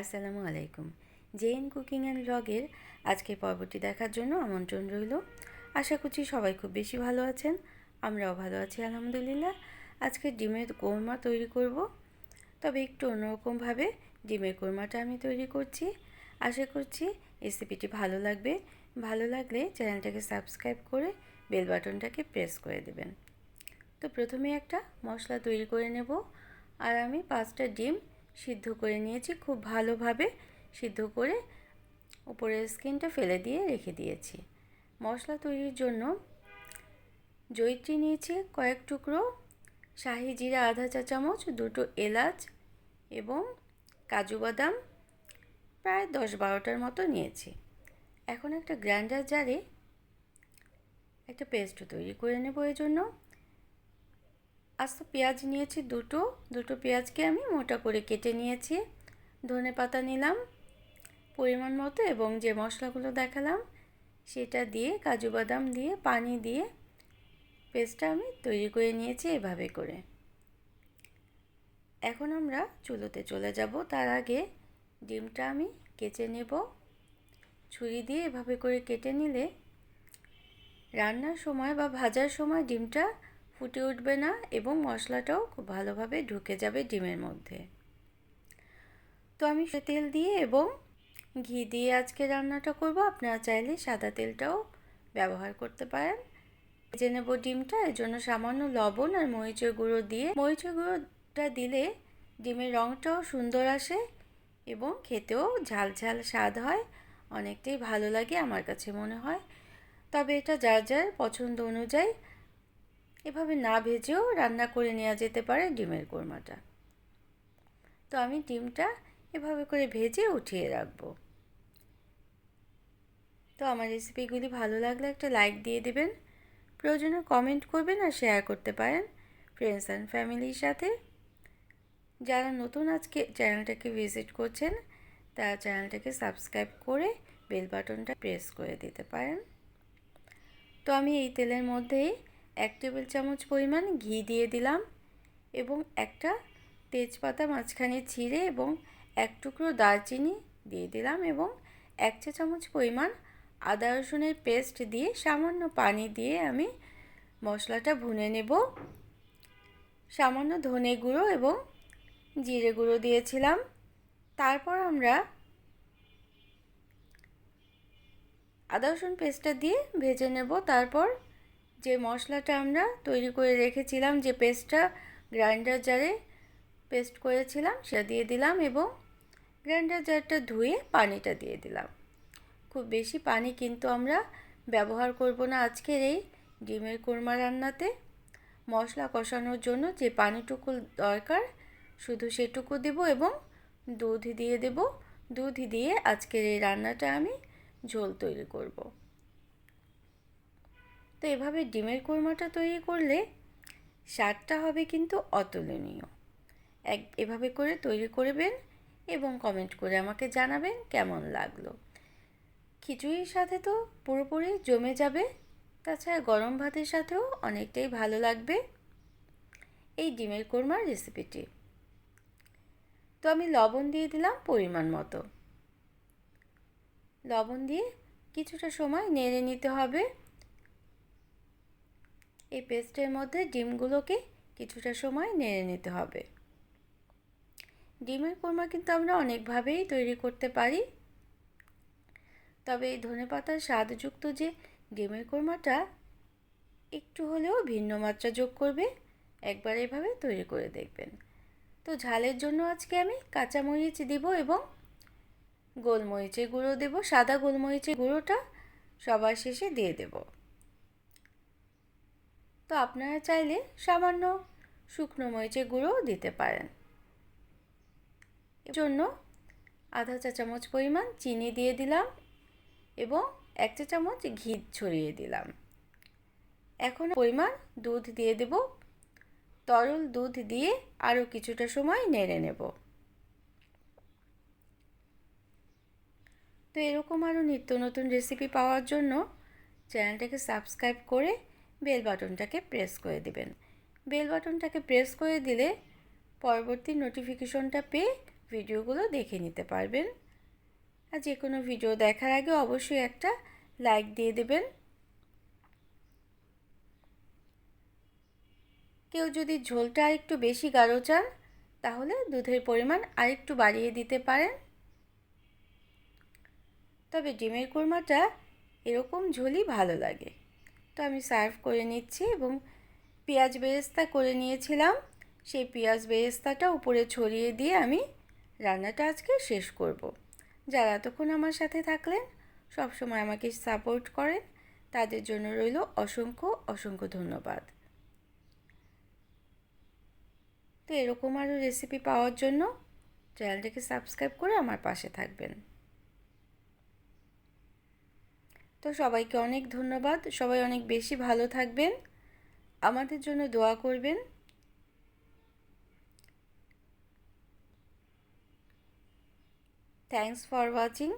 আসসালামু আলাইকুম। JN cooking and ব্লগের আজকের পর্বটি দেখার জন্য আমন্ত্রণ রইল। আশা করছি সবাই খুব বেশি ভালো আছেন, আমরাও ভালো আছি আলহামদুলিল্লাহ। আজকে ডিমের কোরমা তৈরি করব, তবে একটু অন্যরকমভাবে ডিমের কোরমাটা আমি তৈরি করছি। আশা করছি রেসিপিটি ভালো লাগবে। ভালো লাগলে চ্যানেলটাকে সাবস্ক্রাইব করে বেল বাটনটাকে প্রেস করে দেবেন। তো প্রথমে একটা মশলা তৈরি করে নেব। আর আমি 5টা ডিম সিদ্ধ করে নিয়েছি, খুব ভালোভাবে সিদ্ধ করে উপরের স্কিনটা ফেলে দিয়ে রেখে দিয়েছি। মশলা তৈরির জন্য জয়িত্রী নিয়েছি কয়েক টুকরো, শাহি জিরা আধা চা চামচ, 2টো এলাচ এবং কাজু বাদাম প্রায় 10-12টার মতো নিয়েছি। এখন একটা গ্রাইন্ডার জারে একটা পেস্ট তৈরি করে নেব। এর জন্য আস্ত পেঁয়াজ নিয়েছি দুটো পেঁয়াজকে আমি মোটা করে কেটে নিয়েছি। ধনেপাতা নিলাম পরিমাণ মতো এবং যে মশলাগুলো দেখালাম সেটা দিয়ে, কাজু বাদাম দিয়ে, পানি দিয়ে পেস্টটা আমি তৈরি করে নিয়েছি এভাবে করে। এখন আমরা চুলোতে চলে যাব। তার আগে ডিমটা আমি কেচে নেব। ছুরি দিয়ে এভাবে করে কেটে নিলে রান্নার সময় বা ভাজার সময় ডিমটা ফুটে উঠবে না এবং মশলাটাও খুব ভালোভাবে ঢুকে যাবে ডিমের মধ্যে। তো আমি তেল দিয়ে এবং ঘি দিয়ে আজকে রান্নাটা করব। আপনারা চাইলে সাদা তেলটাও ব্যবহার করতে পারেন। ভেজে নেব ডিমটা। এর জন্য সামান্য লবণ আর মরিচের গুঁড়ো দিয়ে, মরিচের গুঁড়োটা দিলে ডিমের রঙটাও সুন্দর আসে এবং খেতেও ঝাল ঝাল স্বাদ হয়, অনেকটাই ভালো লাগে আমার কাছে মনে হয়। তবে এটা যার যার পছন্দ অনুযায়ী এভাবে না ভেজেও রান্না করে নেওয়া যেতে পারে ডিমের কোরমাটা। তো আমি ডিমটা এভাবে করে ভেজে উঠিয়ে রাখবো। তো আমার রেসিপিগুলি ভালো লাগলে একটা লাইক দিয়ে দেবেন, প্রয়োজনে কমেন্ট করবেন আর শেয়ার করতে পারেন ফ্রেন্ডস অ্যান্ড ফ্যামিলির সাথে। যারা নতুন আজকে চ্যানেলটাকে ভিজিট করছেন তারা চ্যানেলটাকে সাবস্ক্রাইব করে বেল বাটনটা প্রেস করে দিতে পারেন। তো আমি এই তেলের মধ্যেই 1 টেবিল চামচ পরিমাণ ঘি দিয়ে দিলাম এবং একটা তেজপাতা মাঝখানে ছিঁড়ে এবং 1 টুকরো দারচিনি দিয়ে দিলাম এবং 1 চা চামচ পরিমাণ আদা রসুনের পেস্ট দিয়ে সামান্য পানি দিয়ে আমি মশলাটা ভুনে নেব। সামান্য ধনে গুঁড়ো এবং জিরে গুঁড়ো দিয়েছিলাম। তারপর আমরা আদা রসুন পেস্টটা দিয়ে ভেজে নেব। তারপর যে মশলাটা আমরা তৈরি করে রেখেছিলাম, যে পেস্টটা গ্রাইন্ডার জারে পেস্ট করেছিলাম, সেটা দিয়ে দিলাম এবং গ্রাইন্ডার জারটা ধুয়ে পানিটা দিয়ে দিলাম। খুব বেশি পানি কিন্তু আমরা ব্যবহার করব না আজকের এই ডিমের কোরমা রান্নাতে। মশলা কষানোর জন্য যে পানিটুকু দরকার শুধু সেটুকু দেব এবং দুধ দিয়ে দেব। দুধ দিয়ে আজকের এই রান্নাটা আমি ঝোল তৈরি করব। তো এভাবে ডিমের কোরমাটা তৈরি করলে স্বাদটা হবে কিন্তু অতুলনীয়। এভাবে করে তৈরি করবেন এবং কমেন্ট করে আমাকে জানাবেন কেমন লাগলো। খিচুড়ির সাথে তো পুরোপুরি জমে যাবে, তাছাড়া গরম ভাতের সাথেও অনেকটাই ভালো লাগবে এই ডিমের কোরমার রেসিপিটি। তো আমি লবণ দিয়ে দিলাম পরিমাণ মতো। লবণ দিয়ে কিছুটা সময় নেড়ে নিতে হবে। এই পেস্টের মধ্যে ডিমগুলোকে কিছুটা সময় নেড়ে নিতে হবে। ডিমের কোরমা কিন্তু আমরা অনেকভাবেই তৈরি করতে পারি, তবে এই ধনেপাতার স্বাদযুক্ত যে ডিমের কোরমাটা একটু হলেও ভিন্ন মাত্রা যোগ করবে। একবার এভাবে তৈরি করে দেখবেন। তো ঝালের জন্য আজকে আমি কাঁচামরিচ দিব এবং গোলমরিচের গুঁড়ো দেব। সাদা গোলমরিচের গুঁড়োটা সবার শেষে দিয়ে দেব। তো আপনারা চাইলে সামান্য শুকনো মরিচের গুঁড়োও দিতে পারেন। এর জন্য আধা চা চামচ পরিমাণ চিনি দিয়ে দিলাম এবং 1 চা চামচ ঘি ছড়িয়ে দিলাম। এখন পরিমাণ দুধ দিয়ে দেব। তরল দুধ দিয়ে আরও কিছুটা সময় নেড়ে নেব। তো এরকম আরও নিত্য নতুন রেসিপি পাওয়ার জন্য চ্যানেলটাকে সাবস্ক্রাইব করে বেল বাটনটাকে প্রেস করে দিবেন। বেল বাটনটাকে প্রেস করে দিলে পরবর্তী নোটিফিকেশনটা পেয়ে ভিডিওগুলো দেখে নিতে পারবেন। আর যে কোনো ভিডিও দেখার আগে অবশ্যই একটা লাইক দিয়ে দেবেন। কেউ যদি ঝোলটা আরেকটু বেশি গাঢ় চান তাহলে দুধের পরিমাণ আরেকটু বাড়িয়ে দিতে পারেন। তবে ডিমের কোরমাটা এরকম ঝোলই ভালো লাগে। তো আমি সার্ভ করে নিচ্ছি এবং পেঁয়াজ বেরেস্তা করে নিয়েছিলাম, সেই পেঁয়াজ বেরেস্তাটা উপরে ছড়িয়ে দিয়ে আমি রান্নাটা আজকে শেষ করব। যারা এতক্ষণ আমার সাথে থাকলেন, সবসময় আমাকে সাপোর্ট করেন, তাদের জন্য রইল অসংখ্য অসংখ্য ধন্যবাদ। তো এরকম আরও রেসিপি পাওয়ার জন্য চ্যানেলটাকে সাবস্ক্রাইব করে আমার পাশে থাকবেন। তো সবাইকে অনেক ধন্যবাদ। সবাই অনেক বেশি ভালো থাকবেন, আমাদের জন্য দোয়া করবেন। Thanks for watching.